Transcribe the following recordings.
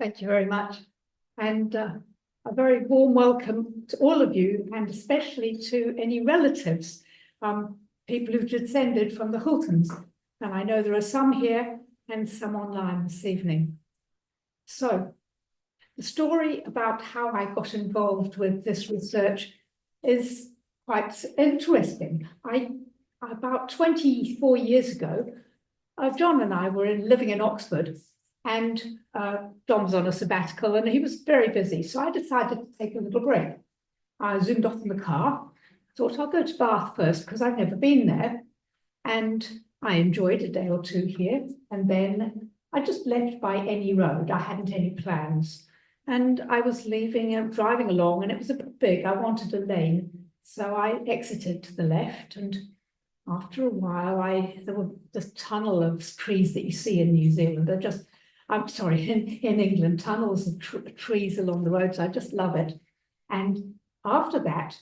Thank you very much. And a very warm welcome to all of you, and especially to any relatives, people who've descended from the Houltons. And I know there are some here and some online this evening. So the story about how I got involved with this research is quite interesting. About 24 years ago, John and I were living in Oxford, and John was on a sabbatical and he was very busy. So I decided to take a little break. I zoomed off in the car, thought I'll go to Bath first because I've never been there. And I enjoyed a day or two here. And then I just left by any road. I hadn't any plans. And I was leaving and driving along, and it was a bit big. I wanted a lane. So I exited to the left, and after a while, there was this tunnel of trees that you see in New Zealand. They're just, I'm sorry, in England, tunnels of trees along the roads. I just love it. And after that,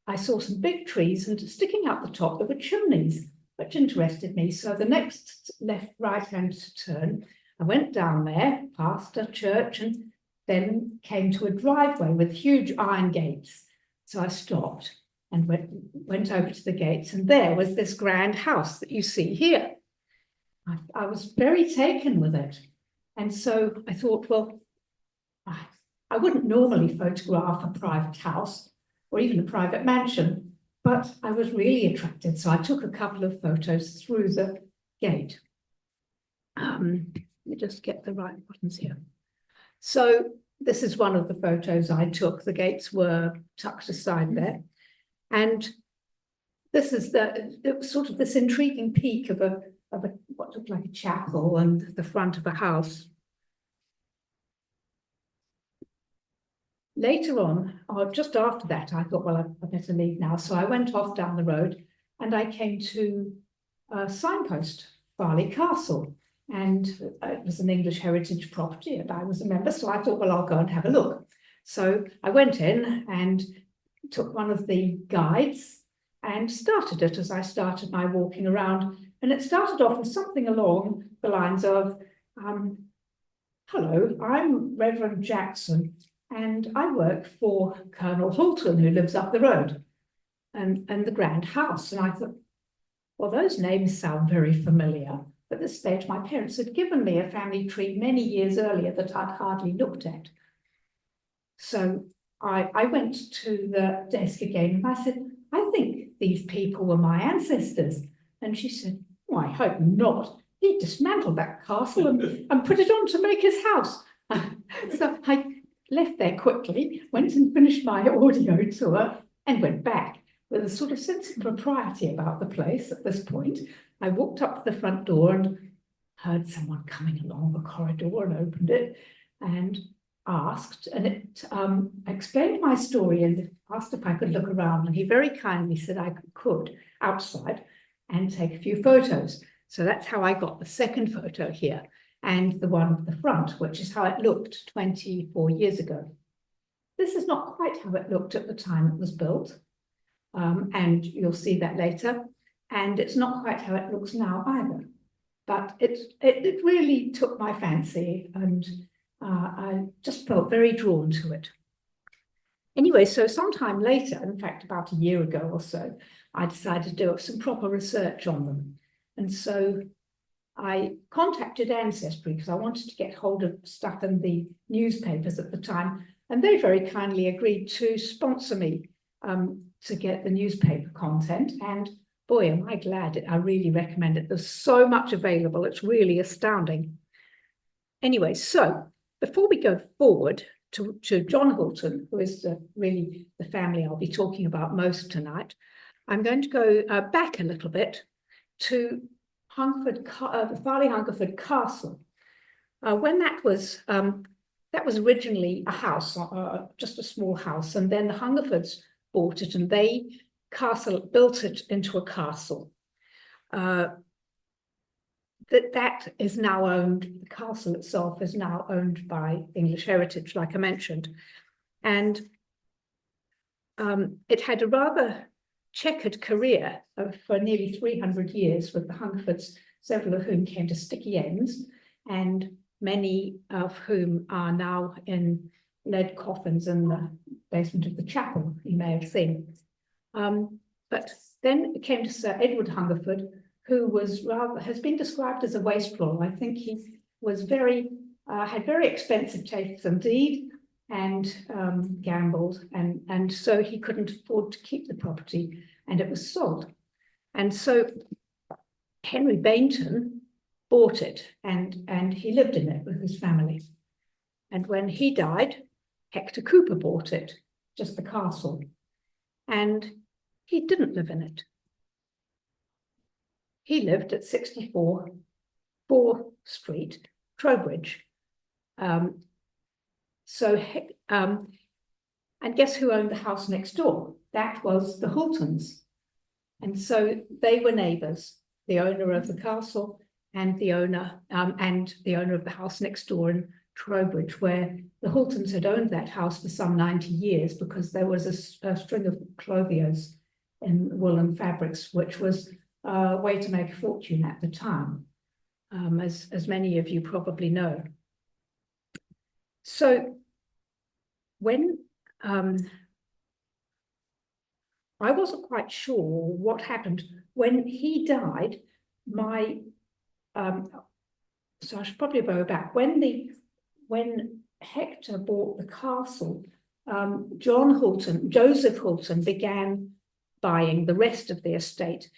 I saw some big trees, and sticking out the top, there were chimneys, which interested me. So the next right-hand turn, I went down there, past a church, and then came to a driveway with huge iron gates. So I stopped and went over to the gates, and there was this grand house that you see here. I was very taken with it. And so I thought, well, I wouldn't normally photograph a private house or even a private mansion, but I was really attracted. So I took a couple of photos through the gate. Let me just get the right buttons here. So this is one of the photos I took. The gates were tucked aside there. And this is it was sort of this intriguing peak of what looked like a chapel and the front of a house. Later on, or just after that, I thought, well, I better leave now. So I went off down the road and I came to a signpost, Farleigh Castle. And it was an English heritage property, and I was a member. So I thought, well, I'll go and have a look. So I went in and took one of the guides and started it as I started my walking around. And it started off with something along the lines of, hello, I'm Reverend Jackson, and I work for Colonel Houlton, who lives up the road, and the grand house. And I thought, well, those names sound very familiar. At this stage, my parents had given me a family tree many years earlier that I'd hardly looked at. So I went to the desk again and I said, I think these people were my ancestors. And she said, oh, I hope not. He dismantled that castle and put it on to make his house. So I left there quickly, went and finished my audio tour and went back with a sort of sense of propriety about the place at this point. I walked up to the front door and heard someone coming along the corridor and opened it and asked, and I explained my story and asked if I could look around, and he very kindly said I could outside and take a few photos. So that's how I got the second photo here and the one at the front, which is how it looked 24 years ago. This is not quite how it looked at the time it was built, and you'll see that later. And it's not quite how it looks now either. But it really took my fancy, and I just felt very drawn to it. Anyway, so sometime later, in fact, about a year ago or so, I decided to do some proper research on them. And so I contacted Ancestry because I wanted to get hold of stuff in the newspapers at the time. And they very kindly agreed to sponsor me to get the newspaper content. And boy, am I glad. I really recommend it. There's so much available. It's really astounding. Anyway, so before we go forward to John Houlton, who is really the family I'll be talking about most tonight, I'm going to go back a little bit to Farleigh Hungerford Castle. When that was originally a house, just a small house, and then the Hungerfords bought it and they built it into a castle. That is now owned, the castle itself is now owned by English Heritage, like I mentioned. And it had a rather checkered career for nearly 300 years with the Hungerfords, several of whom came to sticky ends. And many of whom are now in lead coffins in the basement of the chapel, you may have seen. But then it came to Sir Edward Hungerford, who has been described as a wastrel. I think he was had very expensive tastes indeed, and gambled, and so he couldn't afford to keep the property, and it was sold. And so Henry Bainton bought it, and he lived in it with his family. And when he died, Hector Cooper bought it, just the castle, and he didn't live in it. He lived at 64 Fore Street, Trowbridge. And guess who owned the house next door? That was the Houltons. And so they were neighbours, the owner of the castle and the owner of the house next door in Trowbridge, where the Houltons had owned that house for some 90 years because there was a string of clothiers in woolen fabrics, which was a way to make a fortune at the time, as many of you probably know. So when I wasn't quite sure what happened when he died, so I should probably go back. When Hector bought the castle, Joseph Houlton began buying the rest of the estate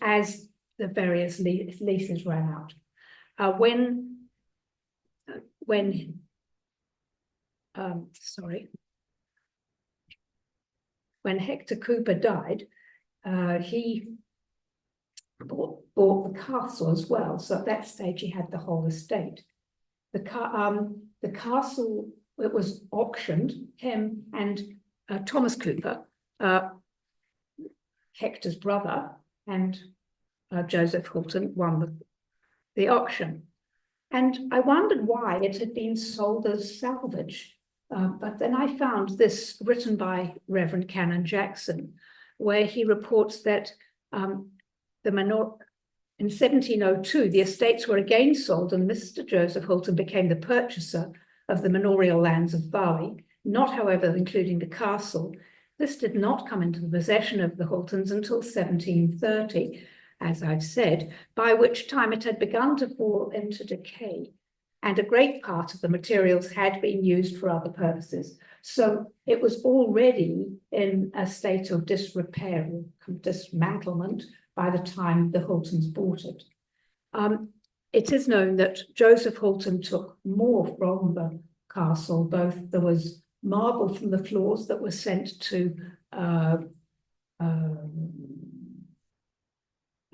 as the various leases ran out. When Hector Cooper died, he bought the castle as well. So at that stage, he had the whole estate. The castle, it was auctioned. Him and Thomas Cooper, Hector's brother, and Joseph Houlton won the auction. And I wondered why it had been sold as salvage. But then I found this written by Reverend Canon Jackson, where he reports that in 1702, the estates were again sold, and Mr. Joseph Houlton became the purchaser of the manorial lands of Farleigh, not, however, including the castle. This did not come into the possession of the Houltons until 1730, as I've said, by which time it had begun to fall into decay, and a great part of the materials had been used for other purposes. So it was already in a state of disrepair or dismantlement by the time the Houltons bought it. It is known that Joseph Houlton took more from the castle. There was marble from the floors that was sent to an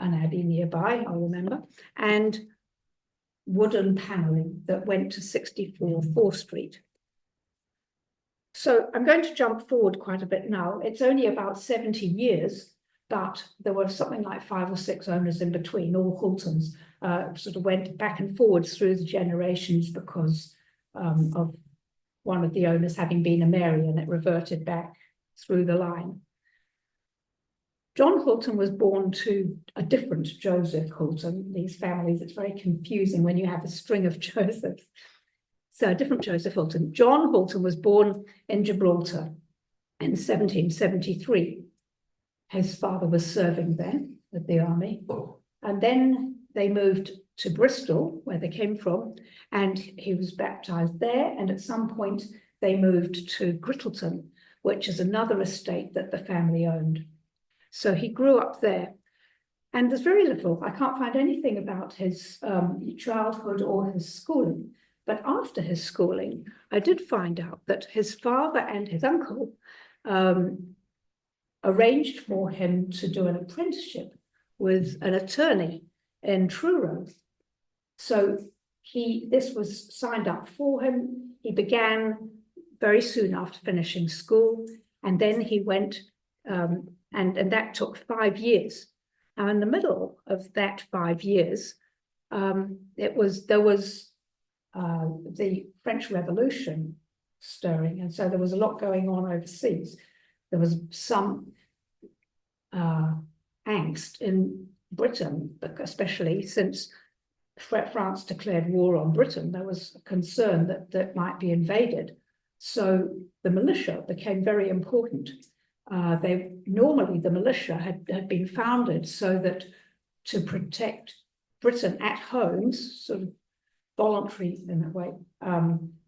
abbey nearby, I remember, and wooden panelling that went to 64 Fore Street. So I'm going to jump forward quite a bit now. It's only about 70 years, but there were something like 5 or 6 owners in between, all Houltons, sort of went back and forwards through the generations because of one of the owners having been a Mary, and it reverted back through the line. John Houlton was born to a different Joseph Houlton. These families, it's very confusing when you have a string of Josephs. So a different Joseph Houlton. John Houlton was born in Gibraltar in 1773. His father was serving then with the army. And then they moved to Bristol, where they came from, and he was baptized there. And at some point, they moved to Grittleton, which is another estate that the family owned. So he grew up there. And there's very little, I can't find anything about his childhood or his schooling. But after his schooling, I did find out that his father and his uncle arranged for him to do an apprenticeship with an attorney in Trowbridge. So this was signed up for him. He began very soon after finishing school, and then he went, and that took 5 years. Now, in the middle of that 5 years, there was the French Revolution stirring, and so there was a lot going on overseas. There was some angst in Britain, especially since France declared war on Britain, there was a concern that might be invaded. So the militia became very important. Normally the militia had been founded so that to protect Britain at home, sort of voluntary in a way,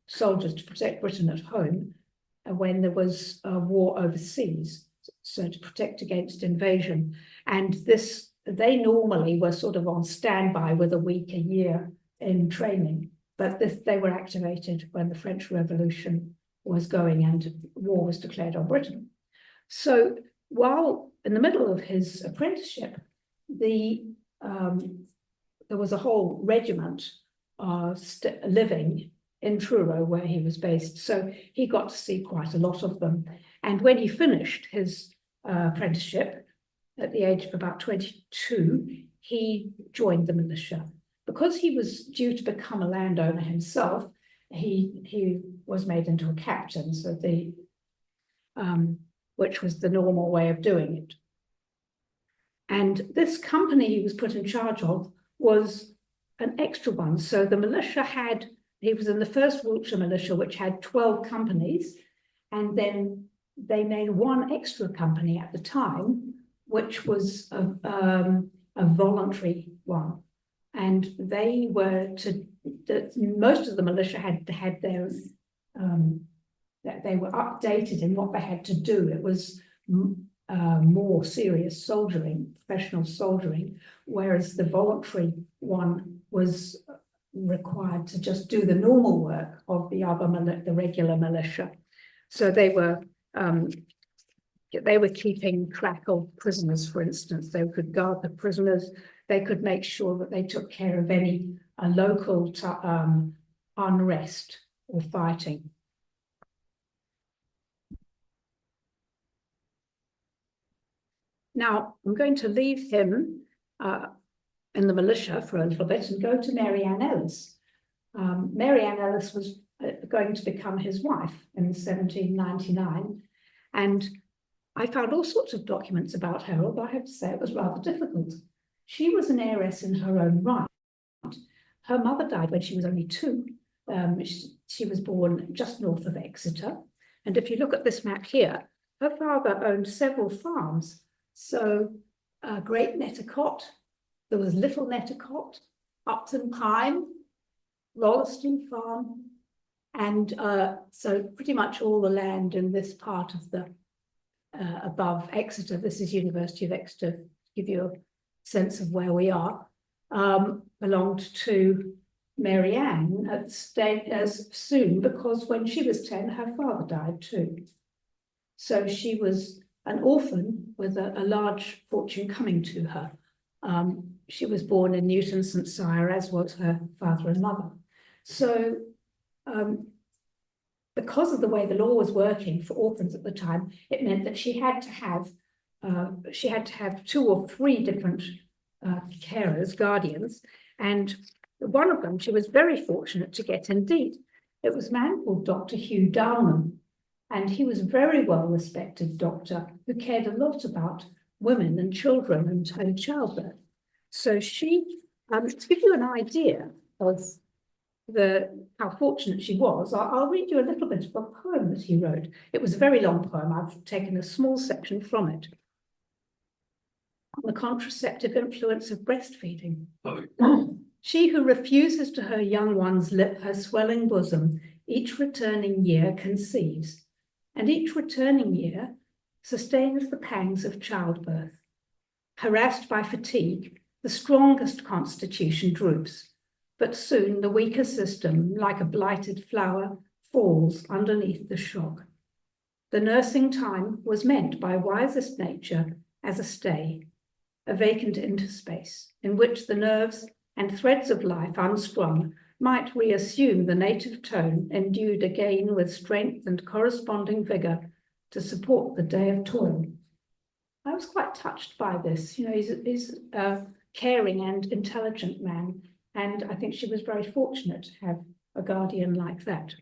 soldiers to protect Britain at home, when there was a war overseas, so to protect against invasion. And they normally were sort of on standby with a week a year in training, but they were activated when the French Revolution was going and war was declared on Britain. So while in the middle of his apprenticeship, there was a whole regiment living in Truro where he was based. So he got to see quite a lot of them. And when he finished his apprenticeship at the age of about 22, he joined the militia. Because he was due to become a landowner himself, he was made into a captain, so which was the normal way of doing it. And this company he was put in charge of was an extra one. So the militia he was in the first Wiltshire militia, which had 12 companies, and then they made one extra company at the time, which was a voluntary one. And they were most of the militia had their, that they were updated in what they had to do. It was more serious soldiering, professional soldiering, whereas the voluntary one was required to just do the normal work of the regular militia. So they were keeping track of prisoners, for instance. They could guard the prisoners. They could make sure that they took care of any local unrest or fighting. Now, I'm going to leave him in the militia for a little bit and go to Mary Ann Ellis. Mary Ann Ellis was going to become his wife in 1799, and I found all sorts of documents about her, although I have to say it was rather difficult. She was an heiress in her own right. Her mother died when she was only 2. She was born just north of Exeter. And if you look at this map here, her father owned several farms. So Great Nettercott, there was Little Nettercott, Upton Pine, Rolleston Farm, and so pretty much all the land in this part of the above Exeter. This is University of Exeter, to give you a sense of where we are, belonged to Mary Ann as soon, because when she was 10, her father died too. So she was an orphan with a large fortune coming to her. She was born in Newton St. Cyr, as was her father and mother. So because of the way the law was working for orphans at the time, it meant that she had to have 2 or 3 different carers, guardians, and one of them she was very fortunate to get indeed. It was a man called Dr. Hugh Downham, and he was a very well-respected doctor who cared a lot about women and children and childbirth. So she, to give you an idea of how fortunate she was, I'll read you a little bit of a poem that he wrote. It was a very long poem. I've taken a small section from it. On the contraceptive influence of breastfeeding. She who refuses to her young one's lip her swelling bosom, each returning year conceives, and each returning year sustains the pangs of childbirth. Harassed by fatigue, the strongest constitution droops, but soon the weaker system, like a blighted flower, falls underneath the shock. The nursing time was meant by wisest nature as a stay, a vacant interspace in which the nerves and threads of life unstrung might reassume the native tone, endued again with strength and corresponding vigor to support the day of toil. I was quite touched by this. You know, he's a caring and intelligent man, and I think she was very fortunate to have a guardian like that.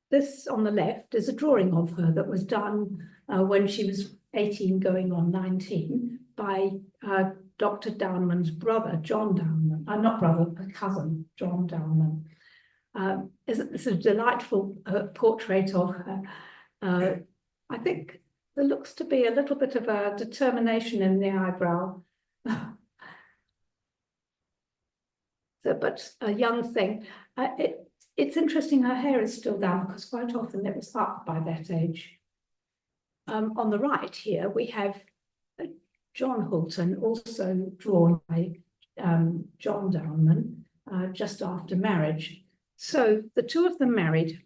This on the left is a drawing of her that was done when she was 18 going on 19 by Dr. Downman's brother, John Downman, not brother, cousin, John Downman. It's a delightful portrait of her. I think there looks to be a little bit of a determination in the eyebrow. But a young thing. It's interesting her hair is still down because quite often it was up by that age. On the right here, we have John Houlton, also drawn by John Downman, just after marriage. So the two of them married.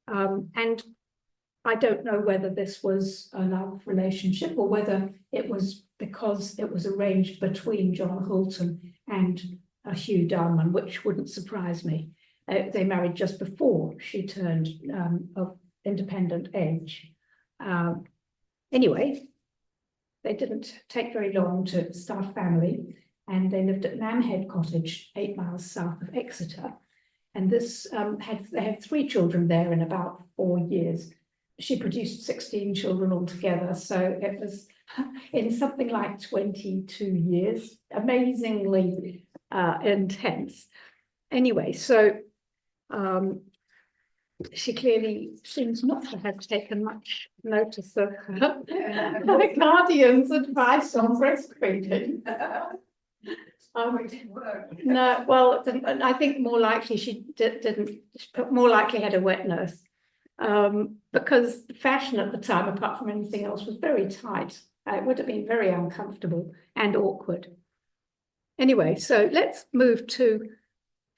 And I don't know whether this was a love relationship or whether it was because it was arranged between John Houlton and Hugh Downman, which wouldn't surprise me. They married just before she turned of independent age. Anyway, they didn't take very long to start a family, and they lived at Namhead Cottage, 8 miles south of Exeter. And this they had 3 children there in about 4 years. She produced 16 children altogether, so it was in something like 22 years, amazingly intense. Anyway, so she clearly seems not to have taken much notice of her guardian's advice on breastfeeding. No, well, I think more likely she didn't, more likely had a wet nurse, because the fashion at the time, apart from anything else, was very tight. It would have been very uncomfortable and awkward. Anyway, so let's move to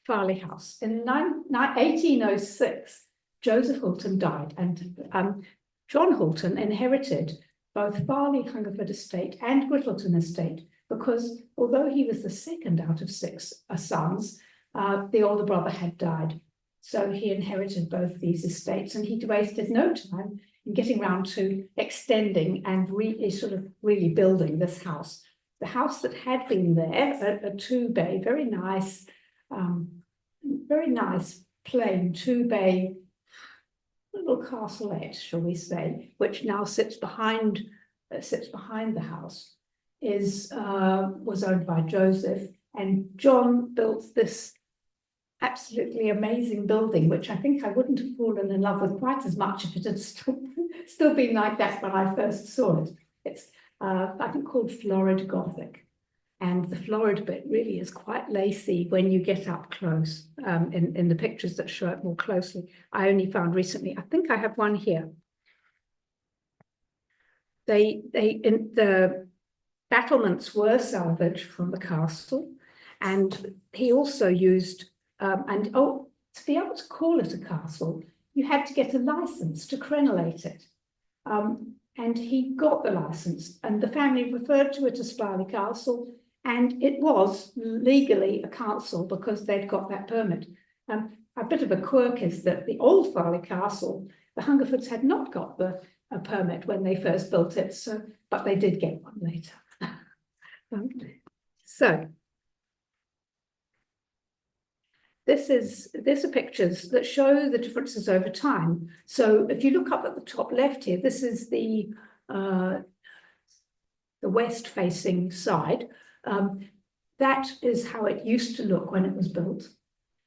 Farleigh House. In 1806, Joseph Houlton died, and John Houlton inherited both Farleigh Hungerford estate and Grittleton estate, because although he was the second out of 6 sons, the older brother had died. So he inherited both these estates, and he wasted no time in getting round to extending and really building this house. The house that had been there, a 2-bay, very nice plain 2-bay little castleette, shall we say, which now sits behind the house, was owned by Joseph, and John built this absolutely amazing building, which I think I wouldn't have fallen in love with quite as much if it had still been like that when I first saw it. It's I think called florid Gothic, and the florid bit really is quite lacy when you get up close. In the pictures that show it more closely, I only found recently. I think I have one here. The battlements were salvaged from the castle, and he also used to be able to call it a castle, you had to get a license to crenellate it. And he got the license, and the family referred to it as Farleigh Castle, and it was legally a castle because they'd got that permit. A bit of a quirk is that the old Farleigh Castle, the Hungerfords had not got a permit when they first built it, but they did get one later. So these are pictures that show the differences over time. So if you look up at the top left here, this is the west-facing side. That is how it used to look when it was built.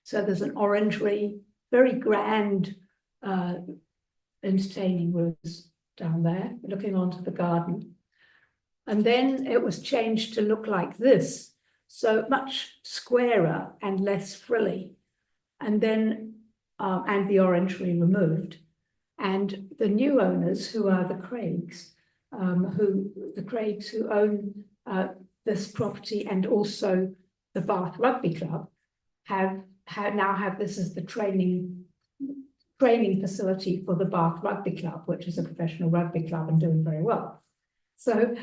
So there's an orangery, very grand entertaining rooms down there, looking onto the garden. And then it was changed to look like this. So much squarer and less frilly, and then and the orangery removed. And the new owners, who are the Craigs, who own this property and also the Bath Rugby Club, now have this as the training facility for the Bath Rugby Club, which is a professional rugby club and doing very well. So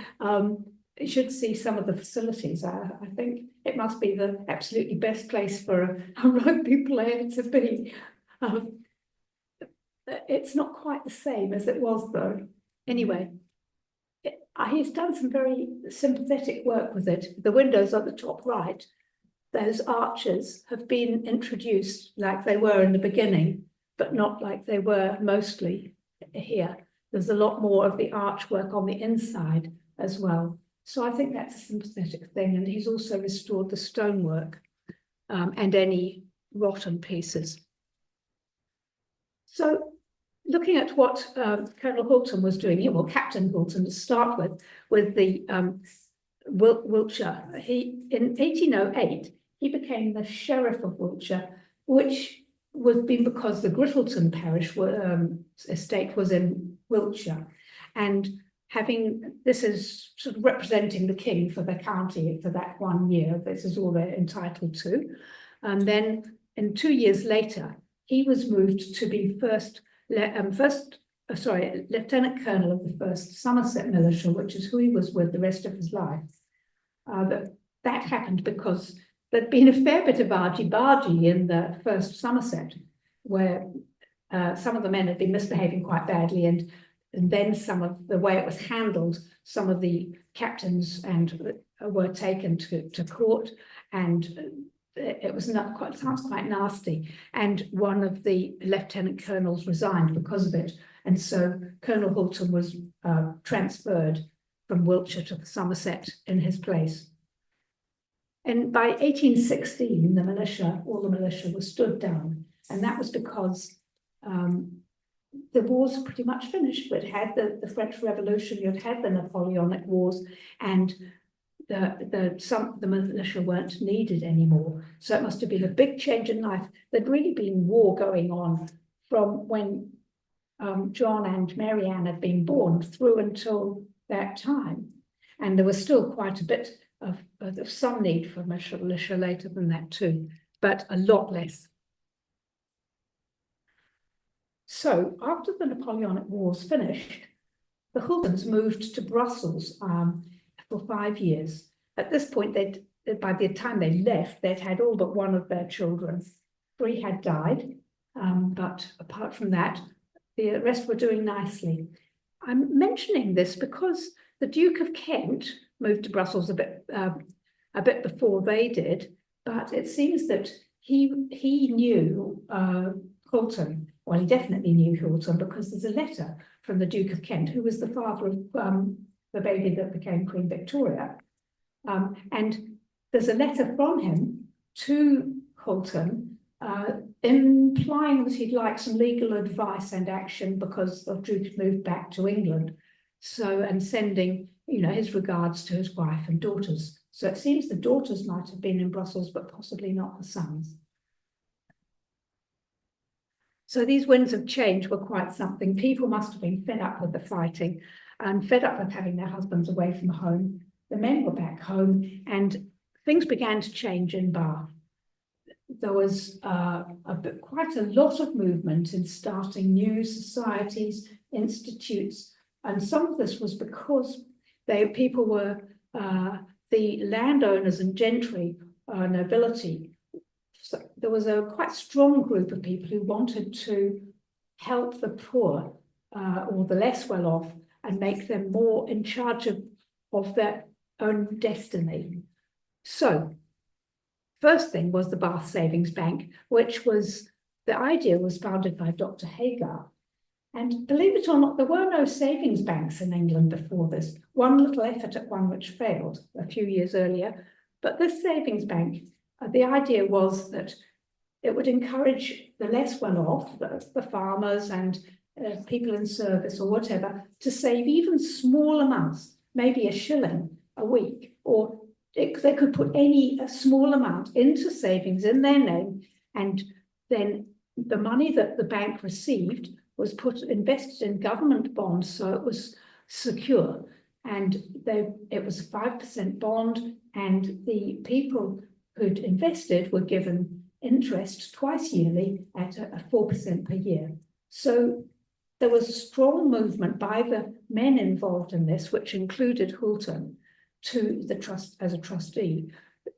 you should see some of the facilities. I think it must be the absolutely best place for a rugby player to be. It's not quite the same as it was, though. Anyway, he's done some very sympathetic work with it. The windows at the top right, those arches have been introduced like they were in the beginning, but not like they were mostly here. There's a lot more of the archwork on the inside as well. So I think that's a sympathetic thing. And he's also restored the stonework and any rotten pieces. So looking at what Colonel Houlton was doing, well, Captain Houlton to start with the Wiltshire, in 1808, he became the Sheriff of Wiltshire, which would be because the Grittleton parish estate was in Wiltshire. And this is sort of representing the king for the county for that 1 year. This is all they're entitled to. And then 2 years later, he was moved to be Lieutenant Colonel of the 1st Somerset Militia, which is who he was with the rest of his life. But that happened because there'd been a fair bit of argy-bargy in the 1st Somerset, where some of the men had been misbehaving quite badly, and then some of the way it was handled, some of the captains were taken to court, and it was not quite, sounds quite nasty. And one of the lieutenant colonels resigned because of it. And so Colonel Houlton was transferred from Wiltshire to the Somerset in his place. And by 1816, all the militia was stood down. And that was because the wars were pretty much finished. We'd had the French Revolution, you'd had the Napoleonic Wars, and the militia weren't needed anymore. So it must have been a big change in life. There'd really been war going on from when John and Mary Ann had been born through until that time. And there was still quite a bit of some need for militia later than that too, but a lot less. So after the Napoleonic Wars finished, the Houltons moved to Brussels for 5 years. At this point, by the time they left, they'd had all but one of their children. 3 had died, but apart from that, the rest were doing nicely. I'm mentioning this because the Duke of Kent moved to Brussels a bit before they did, but it seems that he knew Houlton. Well, he definitely knew Houlton because there's a letter from the Duke of Kent, who was the father of the baby that became Queen Victoria. And there's a letter from him to Houlton implying that he'd like some legal advice and action because the Duke had moved back to England. So, and sending, his regards to his wife and daughters. So it seems the daughters might have been in Brussels, but possibly not the sons. So these winds of change were quite something. People must have been fed up with the fighting and fed up with having their husbands away from home. The men were back home and things began to change in Bath. There was quite a lot of movement in starting new societies, institutes, and some of this was because people were the landowners and gentry, nobility. So there was a quite strong group of people who wanted to help the poor or the less well off and make them more in charge of their own destiny. So first thing was the Bath Savings Bank, which was, the idea was founded by Dr. Hagar. And believe it or not, there were no savings banks in England before this. One little effort at one which failed a few years earlier. But this savings bank, the idea was that it would encourage the less well-off, the farmers and people in service or whatever, to save even small amounts, maybe a shilling a week, or they could put a small amount into savings in their name, and then the money that the bank received was invested in government bonds, so it was secure. And it was a 5% bond, and the people who'd invested were given interest twice yearly at a 4% per year. So there was a strong movement by the men involved in this, which included Houlton, to the trust as a trustee,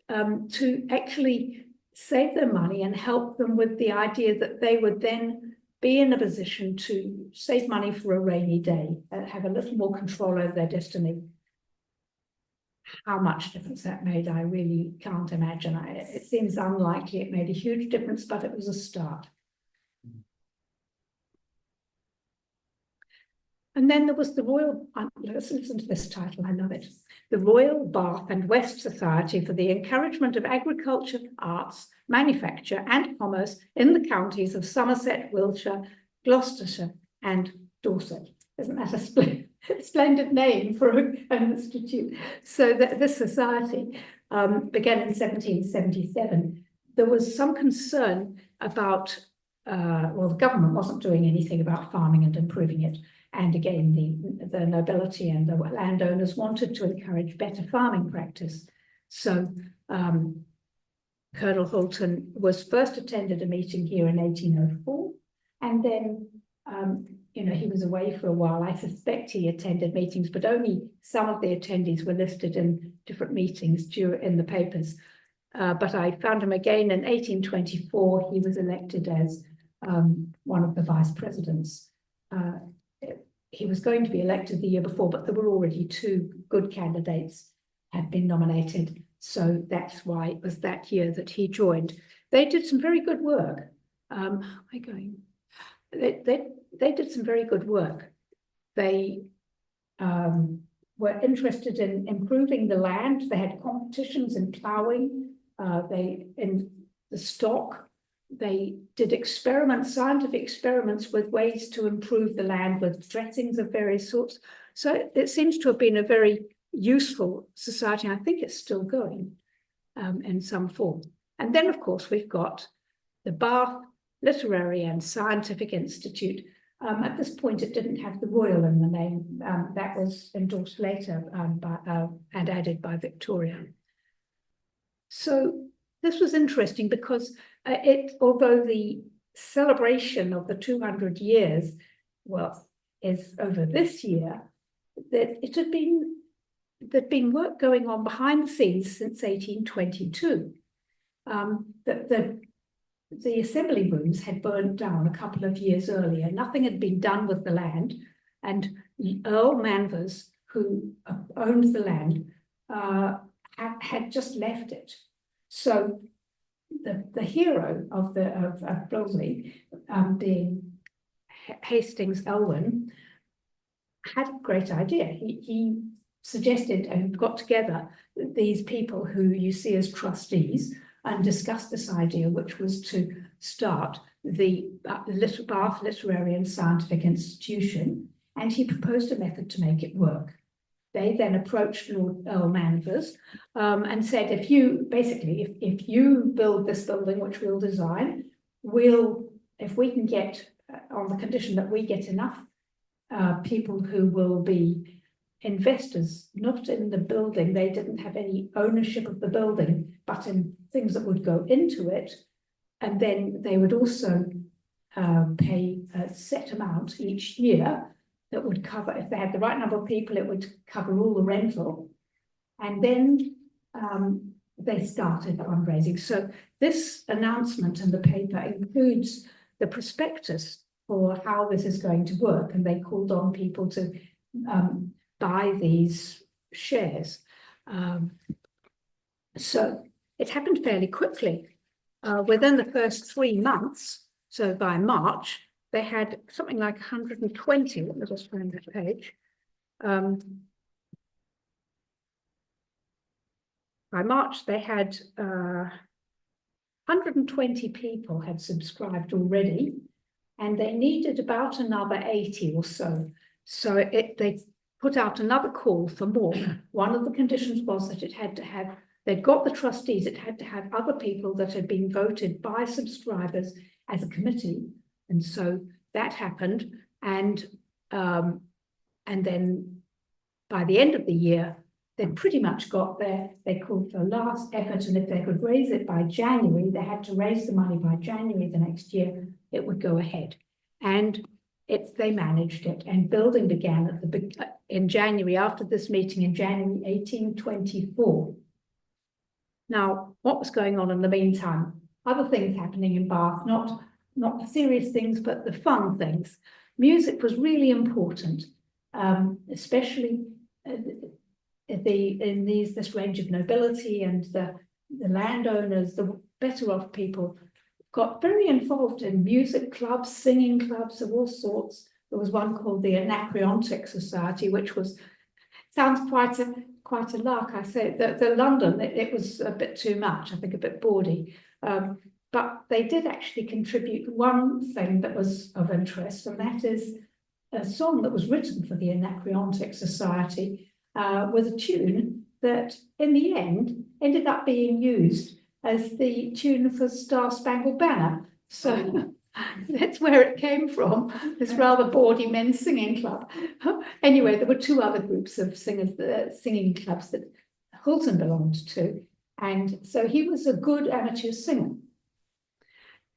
to actually save their money and help them with the idea that they would then be in a position to save money for a rainy day, have a little more control over their destiny. How much difference that made, I really can't imagine. It seems unlikely it made a huge difference, but it was a start. And then there was the Royal, let's listen to this title, I love it. The Royal Bath and West Society for the Encouragement of Agriculture, Arts, Manufacture and Commerce in the counties of Somerset, Wiltshire, Gloucestershire and Dorset. Isn't that a splendid name for an institute? So this society began in 1777. There was some concern about, well, the government wasn't doing anything about farming and improving it. And again, the nobility and the landowners wanted to encourage better farming practice. So Colonel Houlton was first attended a meeting here in 1804, and then he was away for a while. I suspect he attended meetings, but only some of the attendees were listed in different meetings in the papers. But I found him again in 1824. He was elected as one of the vice presidents. He was going to be elected the year before, but there were already two good candidates had been nominated. So that's why it was that year that he joined. They did some very good work. They did some very good work. They were interested in improving the land. They had competitions in ploughing, in the stock. They did experiments, scientific experiments with ways to improve the land with dressings of various sorts. So it seems to have been a very useful society. I think it's still going in some form. And then, of course, we've got the Bath Literary and Scientific Institute. At this point, it didn't have the Royal in the name. That was endorsed later and added by Victoria. So this was interesting because although the celebration of the 200 years, well, is over this year, that there'd been work going on behind the scenes since 1822. The assembly rooms had burned down a couple of years earlier. Nothing had been done with the land, and Earl Manvers, who owned the land, had just left it. So the hero of BRLSI, being Hastings Elwyn, had a great idea. He suggested and got together these people who you see as trustees and discussed this idea, which was to start the Bath Literary and Scientific Institution, and he proposed a method to make it work. They then approached Lord Earl Manvers and said, if you build this building, which we'll design, if we can get, on the condition that we get enough people who will be investors, not in the building, they didn't have any ownership of the building, but in things that would go into it. And then they would also pay a set amount each year that would cover, if they had the right number of people, it would cover all the rental. And then they started fundraising. So this announcement in the paper includes the prospectus for how this is going to work. And they called on people to buy these shares. So it happened fairly quickly. Within the first 3 months, so by March, they had something like 120. Let me just find that page. By March, they had 120 people had subscribed already, and they needed about another 80 or so. So they put out another call for more. One of the conditions was that it had to have, they'd got the trustees, it had to have other people that had been voted by subscribers as a committee. And so that happened. And then by the end of the year, they'd pretty much got there. They called for a last effort. And if they could raise it by January, they had to raise the money by January the next year, it would go ahead. And they managed it, and building began in January, after this meeting in January 1824. Now, what was going on in the meantime? Other things happening in Bath, not the serious things, but the fun things. Music was really important, especially this range of nobility, and the landowners, the better off people, got very involved in music clubs, singing clubs of all sorts. There was one called the Anacreontic Society, which sounds quite a lark. I say the London, it was a bit too much, I think a bit bawdy. But they did actually contribute one thing that was of interest, and that is a song that was written for the Anacreontic Society with a tune that in the end ended up being used as the tune for Star Spangled Banner. So that's where it came from, this rather bawdy men's singing club. Anyway, there were two other groups of singing clubs that Houlton belonged to. And so he was a good amateur singer.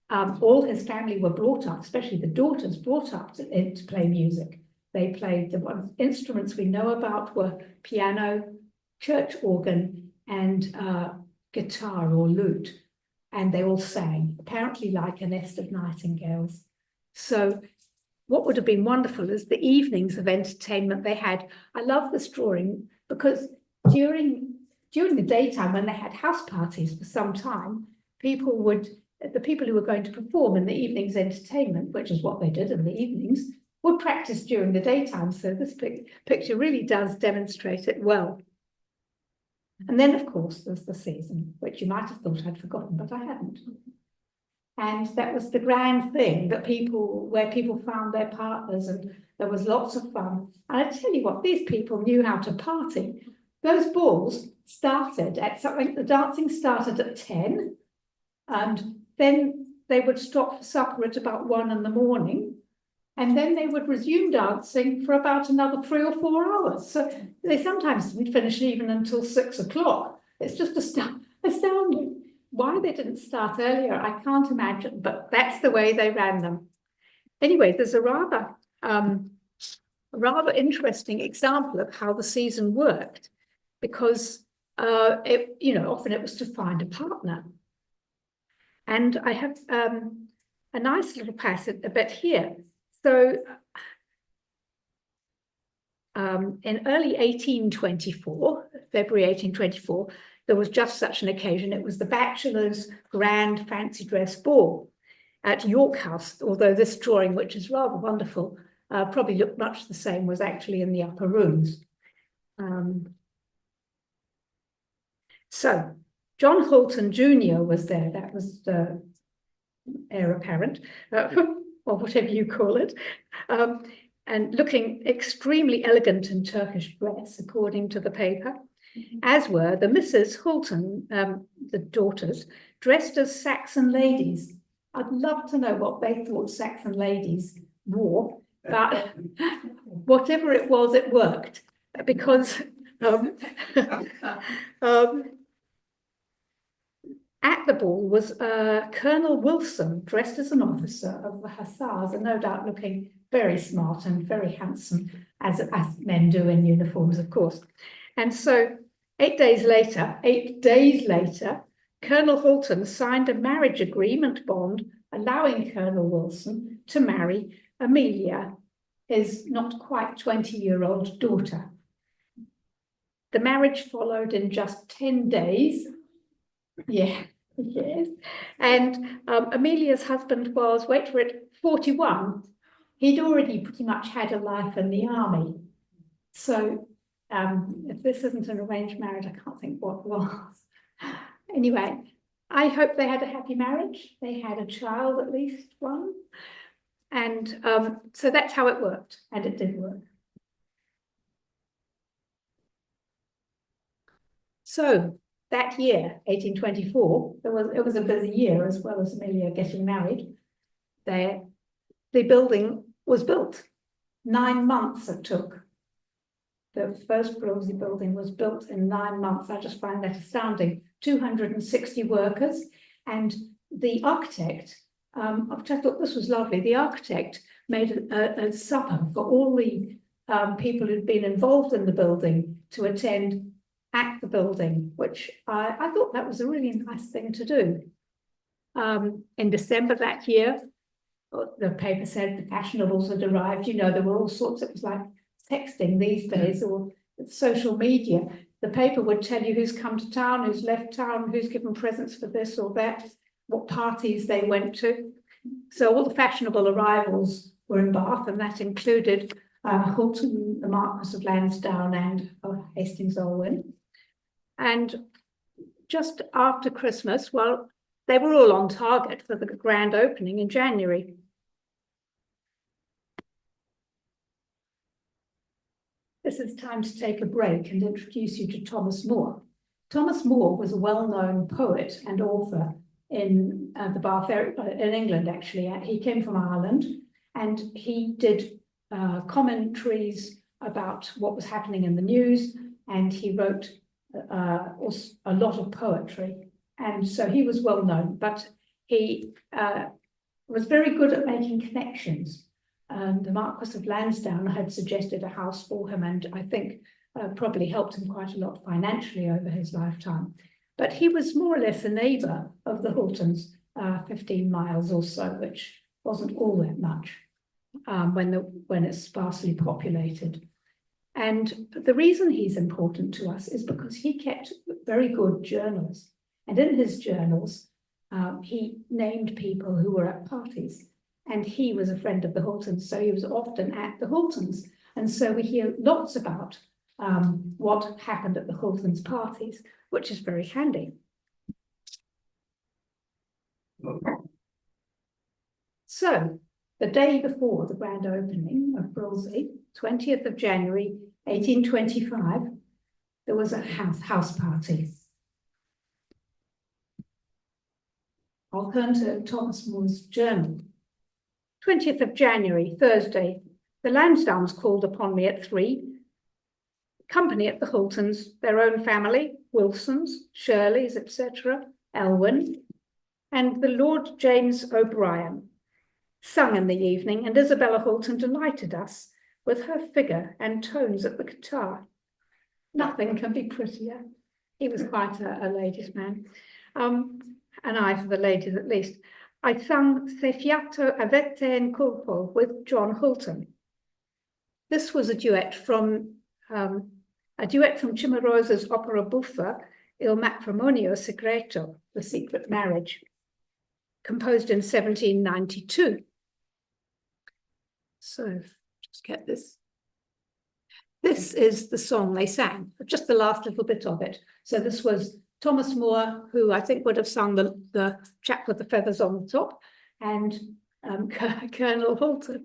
All his family were brought up, especially the daughters, brought up to play music. They played the instruments we know about were piano, church organ, and guitar or lute. And they all sang, apparently like a nest of nightingales. So what would have been wonderful is the evenings of entertainment they had. I love this drawing because during the daytime, when they had house parties for some time, the people who were going to perform in the evening's entertainment, which is what they did in the evenings, would practice during the daytime. So this picture really does demonstrate it well. And then, of course, there's the season, which you might have thought I'd forgotten, but I hadn't. And that was the grand thing where people found their partners, and there was lots of fun. And I tell you what, these people knew how to party. Those balls started at something, the dancing started at 10, and then they would stop for supper at about 1 in the morning. And then they would resume dancing for about another 3 or 4 hours. So they sometimes didn't finish even until 6 o'clock. It's just astounding. Why they didn't start earlier, I can't imagine, but that's the way they ran them. Anyway, there's a rather interesting example of how the season worked, because often it was to find a partner. And I have a nice little passage a bit here. So in early 1824, February 1824, there was just such an occasion. It was the Bachelor's Grand Fancy Dress Ball at York House, although this drawing, which is rather wonderful, probably looked much the same, was actually in the upper rooms. So John Houlton Jr. was there. That was the heir apparent. Or whatever you call it, and looking extremely elegant in Turkish dress, according to the paper, as were the Mrs. Houlton, the daughters, dressed as Saxon ladies. I'd love to know what they thought Saxon ladies wore, but whatever it was, it worked, because at the ball was Colonel Wilson, dressed as an officer of the Hussars, and no doubt looking very smart and very handsome, as men do in uniforms, of course. And so 8 days later, Colonel Houlton signed a marriage agreement bond allowing Colonel Wilson to marry Amelia, his not quite 20-year-old daughter. The marriage followed in just 10 days. Yeah. Yes, and Amelia's husband was, wait for it, 41. He'd already pretty much had a life in the army. So if this isn't an arranged marriage, I can't think what was. Anyway, I hope they had a happy marriage. They had a child, at least one. And so that's how it worked, and it did work. So that year, 1824, it was a busy year, as well as Amelia getting married. The building was built. 9 months it took. The first BRLSI building was built in 9 months. I just find that astounding. 260 workers, and the architect, which I thought this was lovely, the architect made a supper for all the people who'd been involved in the building to attend at the building, which I thought that was a really nice thing to do. In December that year, the paper said the fashionables had arrived. You know, there were all sorts, it was like texting these days, or social media. The paper would tell you who's come to town, who's left town, who's given presents for this or that, what parties they went to. So all the fashionable arrivals were in Bath, and that included Houlton, the Marquis of Lansdowne, and Hastings Olwyn. And just after Christmas, well, they were all on target for the grand opening in January. This is time to take a break and introduce you to Thomas Moore. Thomas Moore was a well-known poet and author in the Bath area, in England, actually. He came from Ireland, and he did commentaries about what was happening in the news, and he wrote a lot of poetry. And so he was well known, but he was very good at making connections. The Marquis of Lansdowne had suggested a house for him, and I think probably helped him quite a lot financially over his lifetime. But he was more or less a neighbour of the Houltons, 15 miles or so, which wasn't all that much when it's sparsely populated. And the reason he's important to us is because he kept very good journals. And in his journals, he named people who were at parties. And he was a friend of the Houltons, so he was often at the Houltons. And so we hear lots about what happened at the Houltons parties, which is very handy. So the day before the grand opening of BRLSI, 20th of January, 1825, there was a house party. I'll turn to Thomas Moore's journal. 20th of January, Thursday, the Lansdownes called upon me at 3. Company at the Houltons, their own family, Wilsons, Shirleys, etc., Elwyn, and the Lord James O'Brien, sung in the evening, and Isabella Houlton delighted us with her figure and tones at the guitar. Nothing can be prettier. He was quite a ladies' man, an eye for the ladies at least. I sung Se fiato avete in culpo with John Houlton. This was a duet from Cimarosa's opera buffa, Il matrimonio segreto, The Secret Marriage, composed in 1792. So, just get this. This is the song they sang, just the last little bit of it. So this was Thomas Moore, who I think would have sung the chap with the feathers on the top, and Colonel Houlton.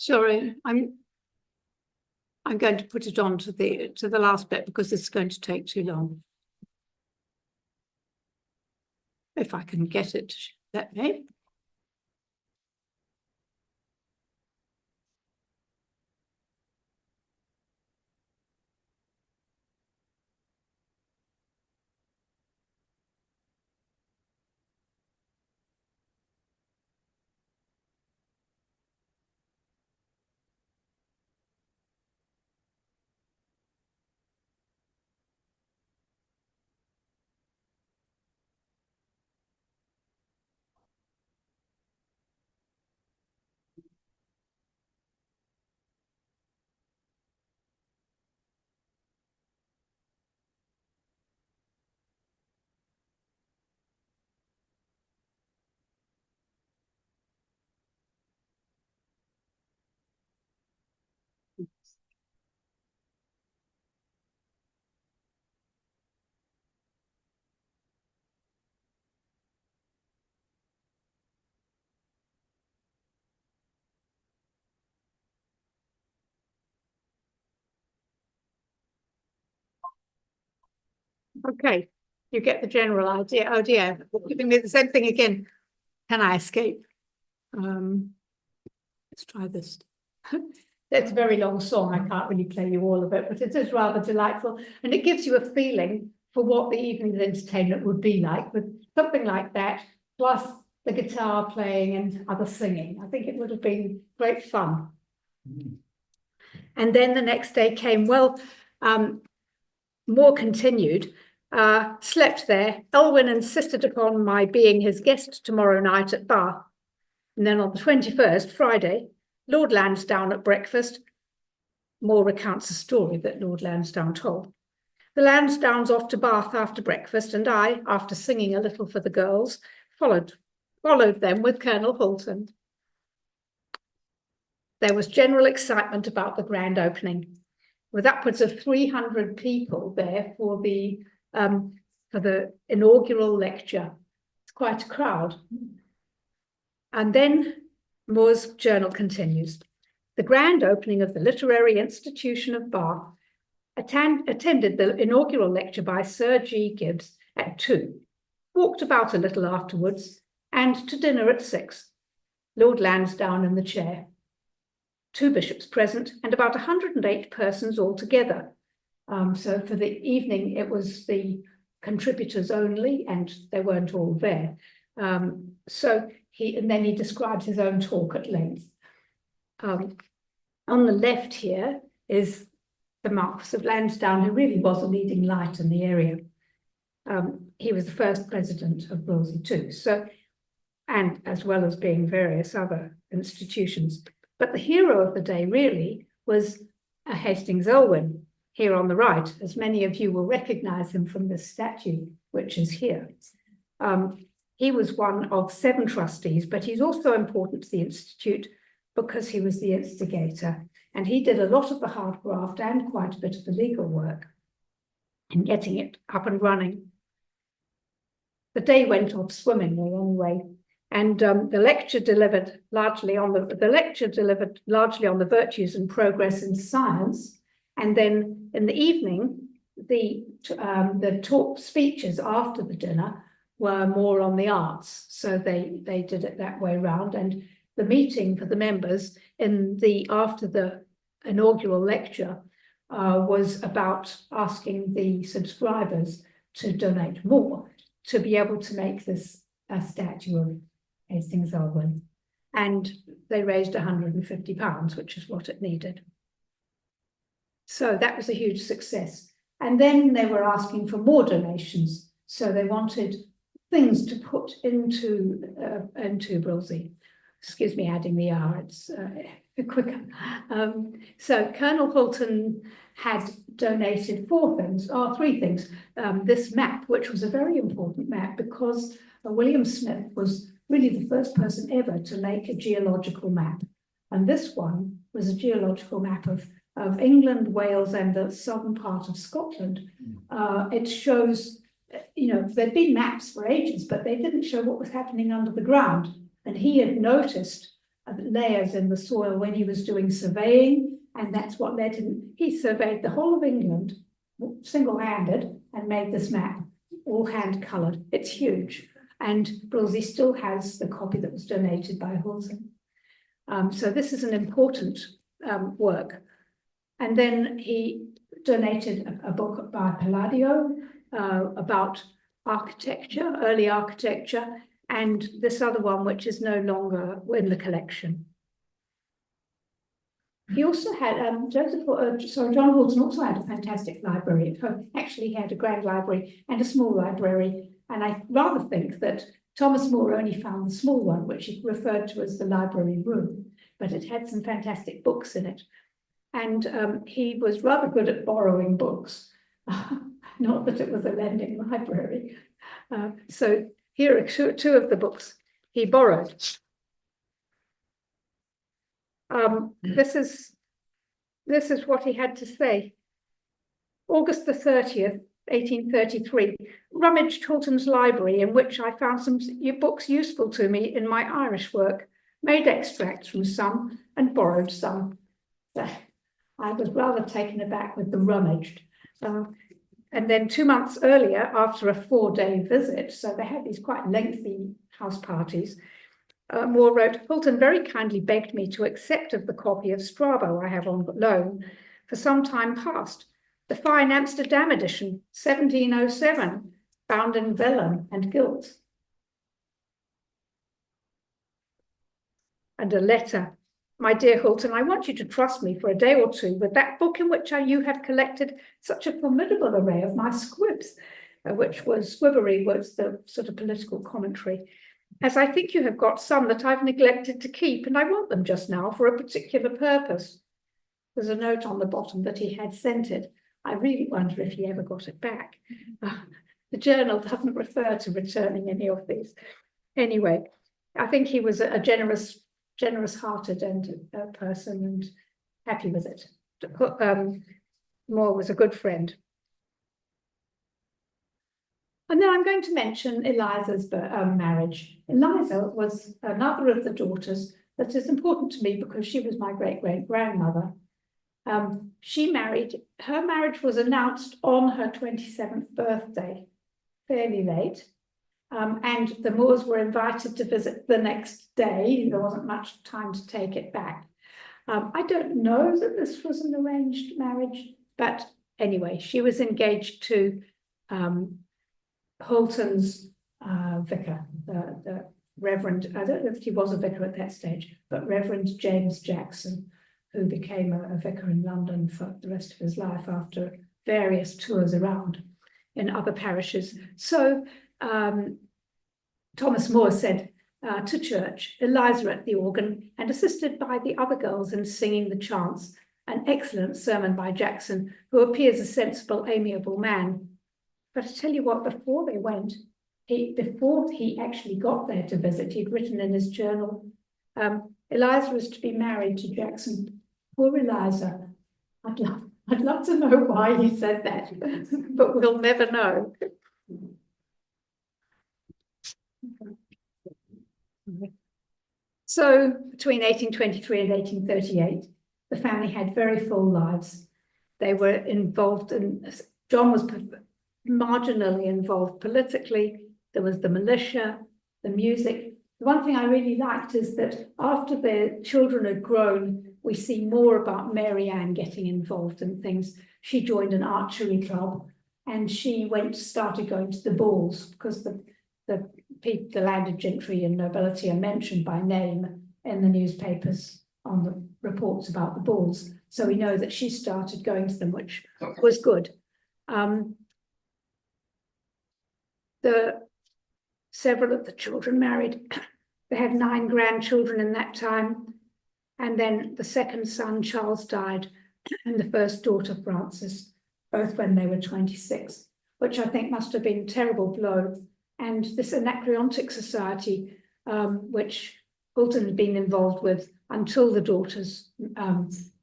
Sorry, I'm going to put it on to the last bit because this is going to take too long. If I can get it, let me. Okay, you get the general idea. Oh dear, giving me the same thing again. Can I escape? Let's try this. It's a very long song. I can't really play you all of it, but it is rather delightful. And it gives you a feeling for what the evening's entertainment would be like, with something like that, plus the guitar playing and other singing. I think it would have been great fun. And then the next day came, well, Moore continued, slept there. Elwyn insisted upon my being his guest tomorrow night at Bath. And then on the 21st, Friday, Lord Lansdowne at breakfast. More recounts a story that Lord Lansdowne told. The Lansdownes off to Bath after breakfast, and I, after singing a little for the girls, followed them with Colonel Houlton. There was general excitement about the grand opening, with upwards of 300 people there for the inaugural lecture. It's quite a crowd. And then Moore's journal continues. The grand opening of the Literary Institution of Bath attended the inaugural lecture by Sir G. Gibbs at 2, walked about a little afterwards, and to dinner at 6. Lord Lansdowne in the chair. 2 bishops present, and about 108 persons altogether. So for the evening, it was the contributors only, and they weren't all there. And then he describes his own talk at length. On the left here is the Marquis of Lansdowne, who really was a leading light in the area. He was the first president of BRLSI too, and as well as being various other institutions. But the hero of the day really was Hastings Elwyn, here on the right, as many of you will recognize him from this statue, which is here. He was one of 7 trustees, but he's also important to the Institute because he was the instigator, and he did a lot of the hard graft and quite a bit of the legal work in getting it up and running. The day went off swimmingly anyway, and the lecture delivered largely on the virtues and progress in science, and then in the evening, the talk speeches after the dinner were more on the arts, so they did it that way round, and the meeting for the members after the inaugural lecture was about asking the subscribers to donate more to be able to make this a statue of Hastings Elwyn. And they raised £150, which is what it needed. So that was a huge success. And then they were asking for more donations. So they wanted things to put into BRLSI. Excuse me, adding the R, it's quicker. So Colonel Houlton had donated 3 things. This map, which was a very important map because William Smith was really the first person ever to make a geological map. And this one was a geological map of England, Wales, and the southern part of Scotland. It shows, there'd been maps for ages, but they didn't show what was happening under the ground. And he had noticed layers in the soil when he was doing surveying, and that's what led him. He surveyed the whole of England single-handed and made this map, all hand-coloured. It's huge. And BRLSI still has the copy that was donated by Houlton. So this is an important work. And then he donated a book by Palladio about architecture, early architecture, and this other one, which is no longer in the collection. He also had, John Houlton also had a fantastic library at home. Actually, he had a grand library and a small library. And I rather think that Thomas More only found the small one, which he referred to as the library room, but it had some fantastic books in it. And he was rather good at borrowing books, not that it was a lending library. So here are 2 of the books he borrowed. This is what he had to say. August the 30th, 1833, rummaged Houlton's library, in which I found some books useful to me in my Irish work, made extracts from some and borrowed some. I was rather taken aback with the rummaged. And then 2 months earlier, after a 4-day visit, so they had these quite lengthy house parties, Moore wrote, Houlton very kindly begged me to accept of the copy of Strabo I have on loan for some time past, the fine Amsterdam edition, 1707, bound in vellum and gilt. And a letter. My dear Houlton, I want you to trust me for a day or 2 with that book in which you have collected such a formidable array of my squibs, which was squibbery was the sort of political commentary. as I think you have got some that I've neglected to keep, and I want them just now for a particular purpose. There's a note on the bottom that he had sent it. I really wonder if he ever got it back. The journal doesn't refer to returning any of these. Anyway, I think he was a generous-hearted and person and happy with it. Moore was a good friend. And then I'm going to mention Eliza's marriage. Eliza was another of the daughters that is important to me because she was my great-great-grandmother. She married, her marriage was announced on her 27th birthday, fairly late. And the Moores were invited to visit the next day. There wasn't much time to take it back. I don't know that this was an arranged marriage, but anyway, she was engaged to Houlton's vicar, the Reverend, I don't know if he was a vicar at that stage, but Reverend James Jackson, who became a vicar in London for the rest of his life after various tours around in other parishes. So Thomas Moore said to church, Eliza at the organ, and assisted by the other girls in singing the chants, an excellent sermon by Jackson, who appears a sensible, amiable man. But I tell you what, before they went, before he actually got there to visit, he'd written in his journal, Eliza is to be married to Jackson. Poor Eliza. I'd love to know why he said that, but we'll never know. So between 1823 and 1838, the family had very full lives. They were involved in, John was marginally involved politically. There was the militia, the music. The one thing I really liked is that after their children had grown, we see more about Mary Ann getting involved in things. She joined an archery club and she started going to the balls because the landed gentry and nobility are mentioned by name in the newspapers on the reports about the balls. So we know that she started going to them, which was good. Several of the children married. They had 9 grandchildren in that time. And then the second son, Charles, died, and the first daughter, Frances, both when they were 26, which I think must have been a terrible blow. And this Anacreontic society, which Houlton had been involved with until the daughter's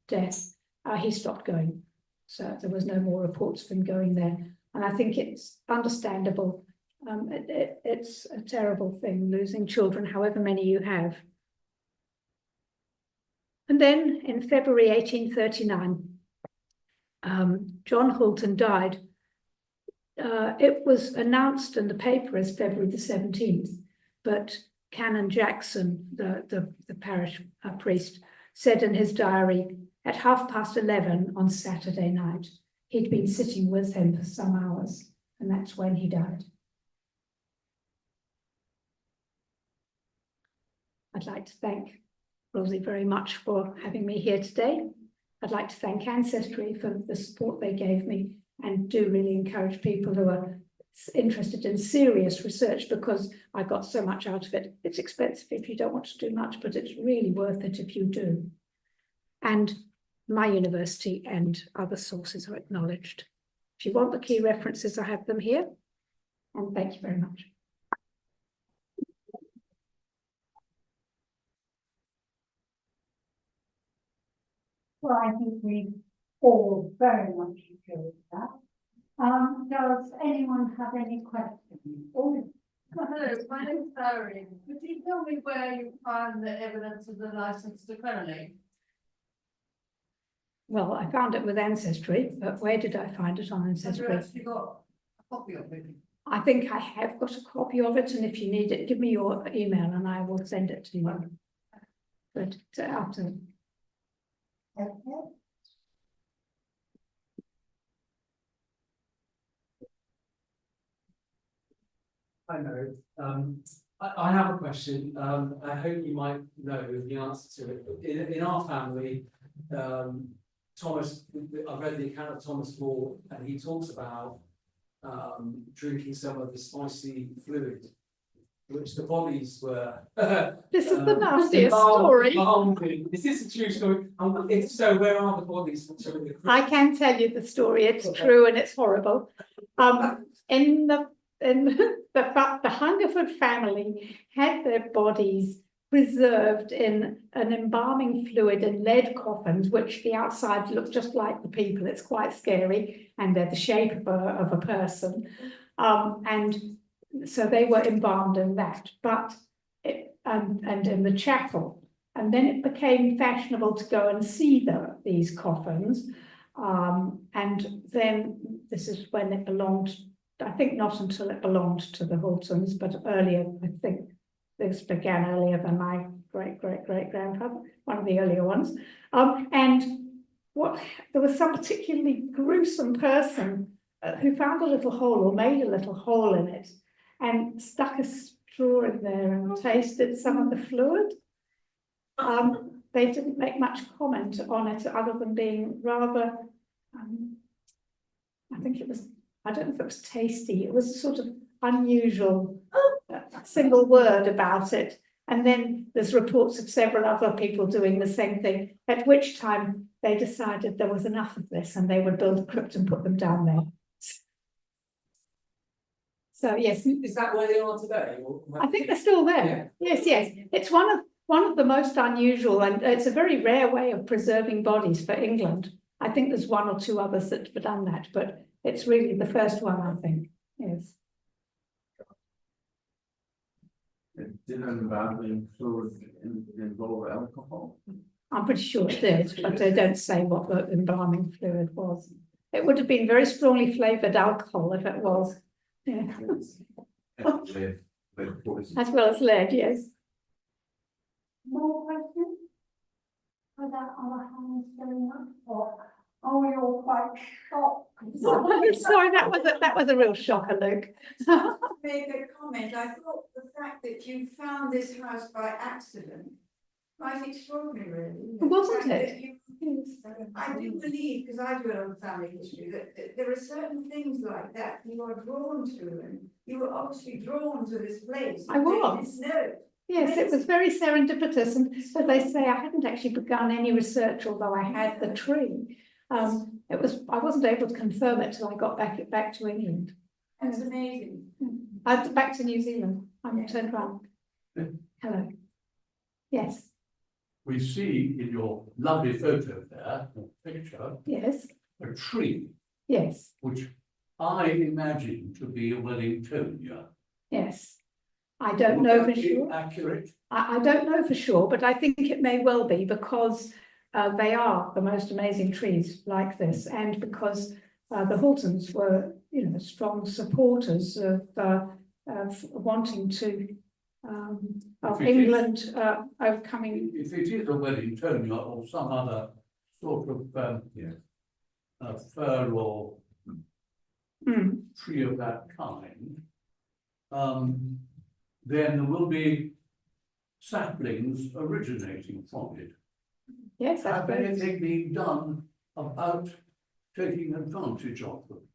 death, he stopped going. So there was no more reports of him going there. And I think it's understandable. It's a terrible thing, losing children, however many you have. And then in February 1839, John Houlton died. It was announced in the paper as February the 17th, but Canon Jackson, the parish priest, said in his diary, at 11:30 on Saturday night, he'd been sitting with him for some hours, and that's when he died. I'd like to thank Rosie very much for having me here today. I'd like to thank Ancestry for the support they gave me, and do really encourage people who are interested in serious research, because I got so much out of it. It's expensive if you don't want to do much, but it's really worth it if you do. And my university and other sources are acknowledged. If you want the key references, I have them here. And thank you very much. Well, I think we all very much enjoyed that. Does anyone have any questions? Oh. Hello, my name's Farleigh. Could you tell me where you find the evidence of the licence to colony? Well, I found it with Ancestry, but where did I find it on Ancestry? Have you actually got a copy of it? I think I have got a copy of it, and if you need it, give me your email and I will send it to you. But after. Okay. I know. I have a question. I hope you might know the answer to it. In our family, Thomas, I've read the account of Thomas Moore, and he talks about drinking some of the spicy fluid which the bodies were. This is the nastiest story. Is this a true story? If so, where are the bodies? I can tell you the story. It's true and it's horrible. In the Hungerford family had their bodies preserved in an embalming fluid in lead coffins, which the outside look just like the people. It's quite scary, and they're the shape of a person. And so they were embalmed in that, and in the chapel. And then it became fashionable to go and see these coffins. And then this is when it belonged, I think not until it belonged to the Houltons, but earlier, I think this began earlier than my great-great-great-grandfather, one of the earlier ones. And there was some particularly gruesome person who found a little hole or made a little hole in it and stuck a straw in there and tasted some of the fluid. They didn't make much comment on it other than being rather, I think it was, I don't know if it was tasty, it was sort of unusual, a single word about it. And then there's reports of several other people doing the same thing, at which time they decided there was enough of this and they would build a crypt and put them down there. So yes. Is that where they are today? I think they're still there. Yeah. Yes. It's one of the most unusual, and it's a very rare way of preserving bodies for England. I think there's one or two others that have done that, but it's really the first one, I think. Yes. Did an embalming fluid involve alcohol? I'm pretty sure it did, but they don't say what the embalming fluid was. It would have been very strongly flavoured alcohol if it was. Yeah. Lead poison. As well as lead, yes. More questions? Are there other hands going up? Or are we all quite shocked? Sorry, that was a real shocker, Luke. Make a comment. I thought the fact that you found this house by accident quite extraordinary, really. Wasn't The fact it? that I do believe, because I do a lot of family history, that there are certain things like that you are drawn to, and you were obviously drawn to this place. I was. Yes, it was very serendipitous, and as they say, I hadn't actually begun any research, although I had the tree. I wasn't able to confirm it till I got back to England. That's amazing. Back to New Zealand. I'm turned around. Hello. Yes. We see in your lovely photo there, or picture, Yes. a tree, Yes. which I imagine to be a Wellingtonia. Yes. I don't know for sure. Accurate? I don't know for sure, but I think it may well be, because they are the most amazing trees like this, and because the Houltons were, strong supporters of wanting to of England overcoming. If it is a Wellingtonia or some other sort of fir or tree of that kind, then there will be saplings originating from it. Yes, Have anything been done about taking advantage of them?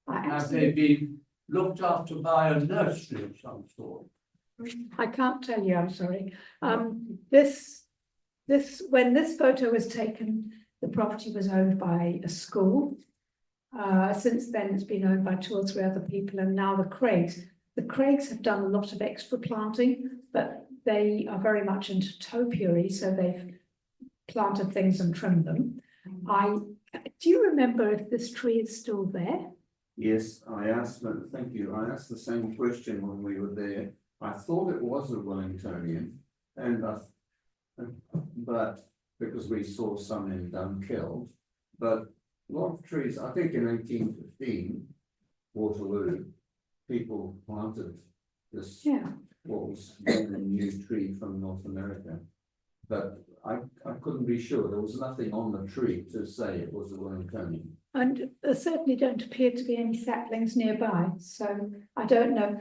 Have they been looked after by a nursery of some sort? I can't tell you, I'm sorry. When this photo was taken, the property was owned by a school. Since then, it's been owned by 2 or 3 other people, and now the Craigs. The Craigs have done a lot of extra planting, but they are very much into topiary, so they've planted things and trimmed them. Do you remember if this tree is still there? Yes, I asked them, thank you. I asked the same question when we were there. I thought it was a Wellingtonian, but because we saw some in Dunkeld, but a lot of trees, I think in 1815, Waterloo, people planted this, what was a new tree from North America. But I couldn't be sure. There was nothing on the tree to say it was a Wellingtonian. And there certainly don't appear to be any saplings nearby, so I don't know.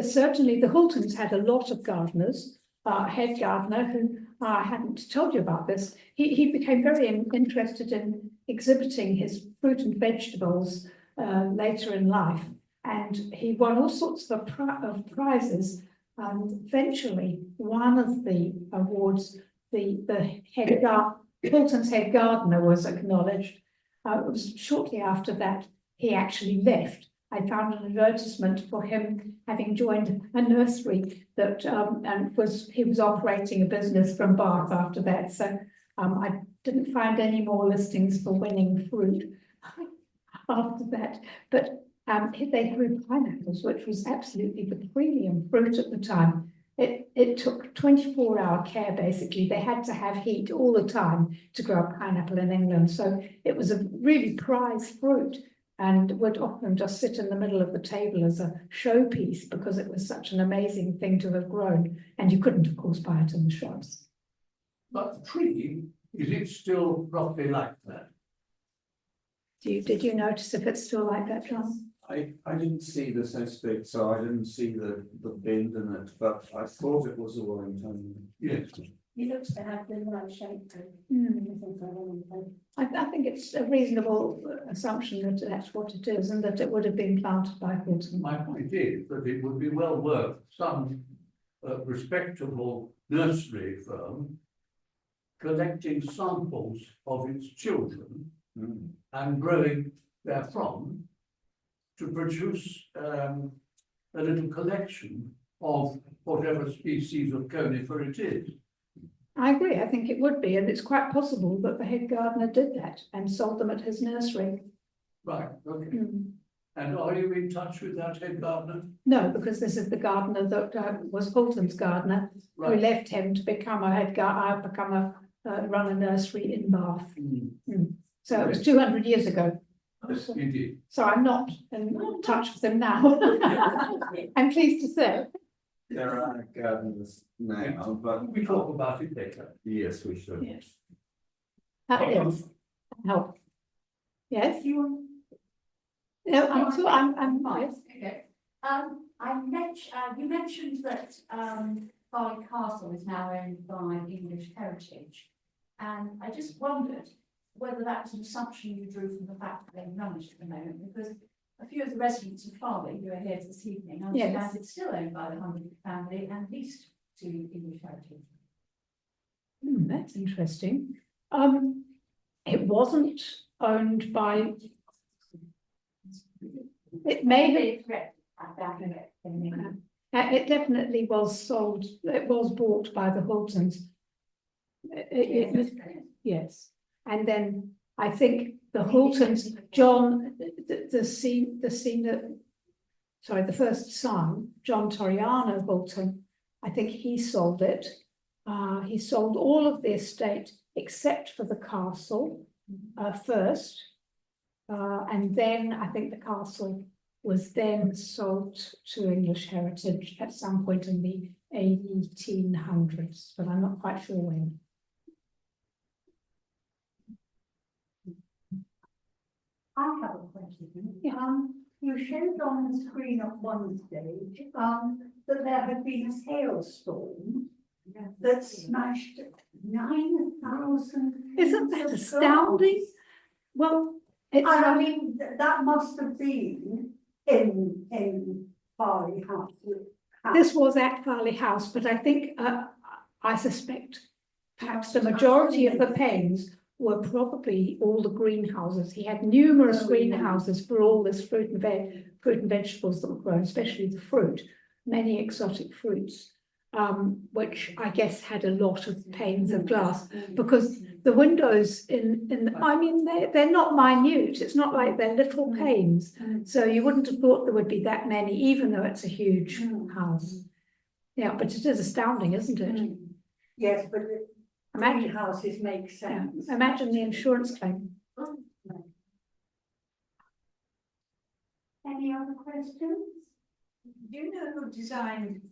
Certainly the Houltons had a lot of gardeners. Head gardener, who I hadn't told you about this, he became very interested in exhibiting his fruit and vegetables later in life, and he won all sorts of prizes And eventually, one of the awards, the Houlton's head gardener was acknowledged. It was shortly after that he actually left. I found an advertisement for him having joined a nursery that he was operating a business from Bath after that. So I didn't find any more listings for winning fruit after that. But they grew pineapples, which was absolutely the premium fruit at the time. It took 24-hour care, basically. They had to have heat all the time to grow a pineapple in England. So it was a really prized fruit and would often just sit in the middle of the table as a showpiece because it was such an amazing thing to have grown. And you couldn't, of course, buy it in the shops. But the tree, is it still roughly like that? Did you notice if it's still like that, John? I didn't see the cesspit, so I didn't see the bend in it, but I thought it was a Wellington. Yes. He looks to have the right shape. I think it's a reasonable assumption that that's what it is and that it would have been planted by Houlton. My point is that it would be well worth some respectable nursery firm collecting samples of its children and growing therefrom to produce a little collection of whatever species of conifer it is. I agree. I think it would be, and it's quite possible that the head gardener did that and sold them at his nursery. Right, okay. And are you in touch with that head gardener? No, because this is the gardener that was Houlton's gardener, who left him to become a head gardener, run a nursery in Bath. So it was 200 years ago. Yes, indeed. So I'm not in touch with him now. I'm pleased to say. There are gardens now, but We talk about it later. yes, we should. Yes. Yes. Help. Yes. You No, I'm Yes, okay. you mentioned that Farleigh Castle is now owned by English Heritage, and I just wondered whether that was an assumption you drew from the fact that they're managed at the moment, because a few of the residents of Farleigh who are here this evening understand it's still owned by the Hungerford family and leased to English Heritage. That's interesting. It wasn't owned by. It may have. It definitely was sold. It was bought by the Houltons. Yes, and then I think the Houltons, John, the first son, John Toriano Houlton, I think he sold it. He sold all of the estate except for the castle first, and then I think the castle was then sold to English Heritage at some point in the 1800s, but I'm not quite sure when. I have a question. Yeah. You showed on the screen at one stage that there had been a hailstorm that smashed 9,000. Isn't that astounding? Well, it's. I mean, that must have been in Farleigh House. This was at Farleigh House, but I think, I suspect perhaps the majority of the panes were probably all the greenhouses. He had numerous greenhouses for all this fruit and vegetables that were grown, especially the fruit, many exotic fruits, which I guess had a lot of panes of glass, because the windows I mean, they're not minute. It's not like they're little panes. So you wouldn't have thought there would be that many, even though it's a huge house. Yeah, but it is astounding, isn't it? Yes, but Imagine houses make sense. Imagine the insurance claim. Any other questions? Do you know who designed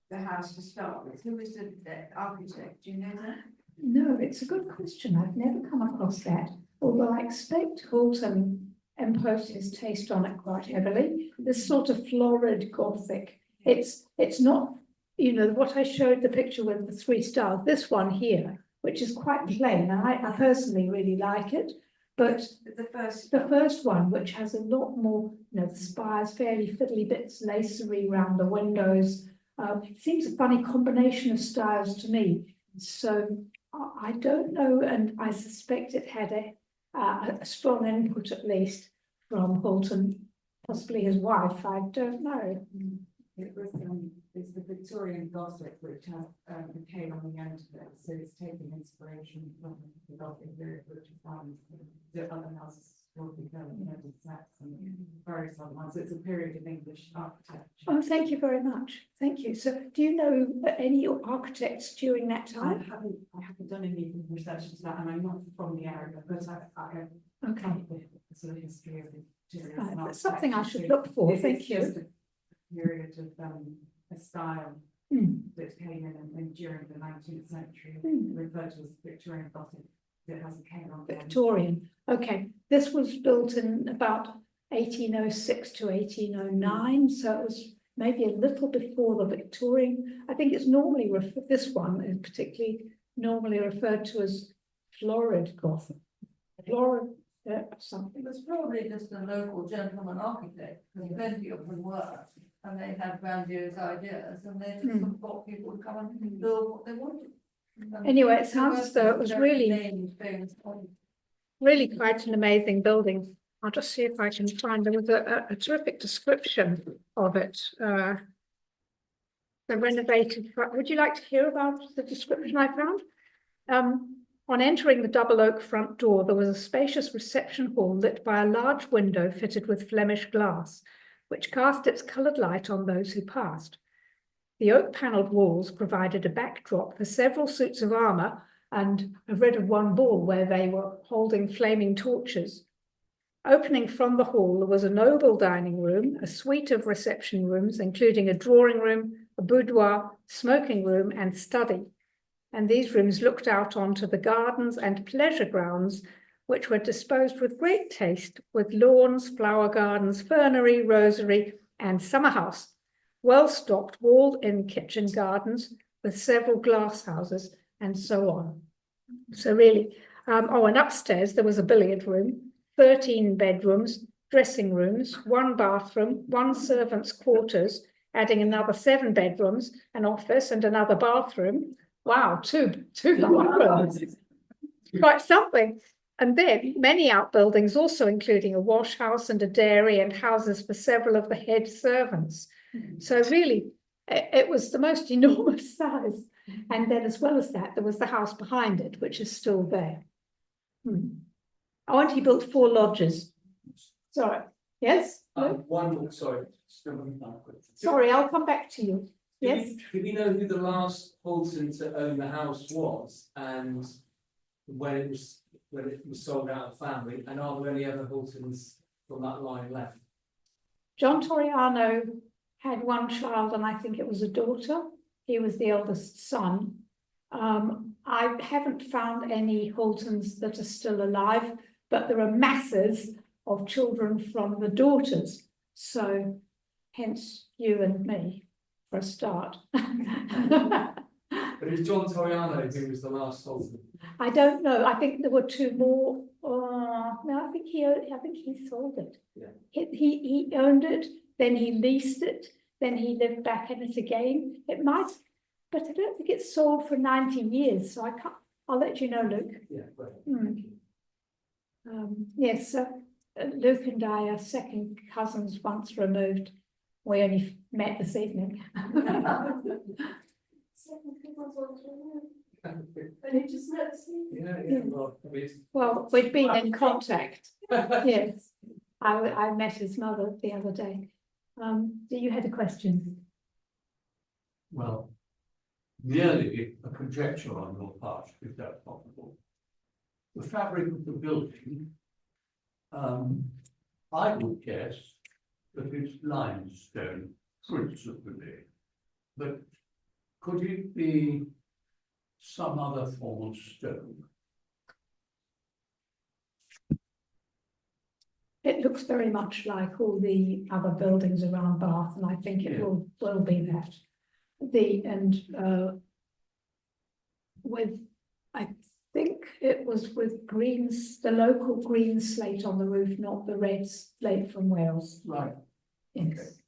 the house to start with? Who was the architect? Do you know that? No, it's a good question. I've never come across that. Although I expect Houlton imposed his taste on it quite heavily. This sort of florid Gothic. It's not, you know, what I showed the picture with the 3 stars. This one here, which is quite plain. I personally really like it. But the first one, which has a lot more, you know, the spires, fairly fiddly bits, lacery around the windows, It seems a funny combination of styles to me. So I don't know, and I suspect it had a strong input at least from Houlton, possibly his wife. I don't know. It was, it's the Victorian Gothic which has, came on the end of it, so it's taken inspiration from the Gothic period, which is found the other houses will be going, you know, with Saxon and various other ones. It's a period of English architecture. Oh, thank you very much. Thank you. So do you know any architects during that time? I haven't done any research into that, and I'm not from the area, but I have Okay. the sort of history of the materials. Right, and that's something I architecture. should look for. It's Thank just you. a period of a style that came in and during the 19th century, referred to as Victorian Gothic. It hasn't came on. Victorian. Okay. This was built in about 1806 to 1809, so it was maybe a little before the Victorian. I think it's normally this one is particularly normally referred to as florid Gothic. Florid something. It was probably just a local gentleman architect, because plenty of them were, and they had grandiose ideas, and they just got people to come and build what they wanted. Anyway, it sounds as though it was really quite an amazing building. I'll just see if I can find, there was a terrific description of it. The renovated, would you like to hear about the description I found? On entering the double oak front door, there was a spacious reception hall lit by a large window fitted with Flemish glass, which cast its coloured light on those who passed. The oak-panelled walls provided a backdrop for several suits of armour, and I've read of one ball where they were holding flaming torches. Opening from the hall, there was a noble dining room, a suite of reception rooms, including a drawing room, a boudoir, smoking room, and study. And these rooms looked out onto the gardens and pleasure grounds, which were disposed with great taste, with lawns, flower gardens, fernery, rosary, and summer house, well-stocked, walled-in kitchen gardens with several glass houses, and so on. So really, and upstairs there was a billiard room, 13 bedrooms, dressing rooms, 1 bathroom, 1 servant's quarters, adding another 7 bedrooms, an office, and another bathroom. Wow, two bathrooms. Quite something. And then many outbuildings, also including a wash house and a dairy and houses for several of the head servants. So really, it was the most enormous size. And then as well as that, there was the house behind it, which is still there. Oh, and he built 4 lodges. Sorry. Yes? Sorry. Sorry, I'll come back to you. Yes. Do we know who the last Houlton to own the house was, and when it was sold out of the family, and are there any other Houltons from that line left? John Toriano had 1 child, and I think it was a daughter. He was the eldest son. I haven't found any Houltons that are still alive, but there are masses of children from the daughters. So hence you and me for a start. But it was John Toriano who was the last Houlton. I don't know. I think there were 2 more. No, I think he sold it. Yeah. He owned it, then he leased it, then he lived back in it again. It might, but I don't think it's sold for 90 years. So I can't. I'll let you know, Luke. Yeah, great. Thank you. Yes, Luke and I are second cousins once removed. We only met this evening. Well, we've been in contact. Yes, I met his mother the other day. You had a question? Well, merely a conjecture on your part, if that's possible. The fabric of the building, I would guess that it's limestone principally, but could it be some other form of stone? It looks very much like all the other buildings around Bath, and I think it will be that. I think it was with the local green slate on the roof, not the red slate from Wales. Right. Yes.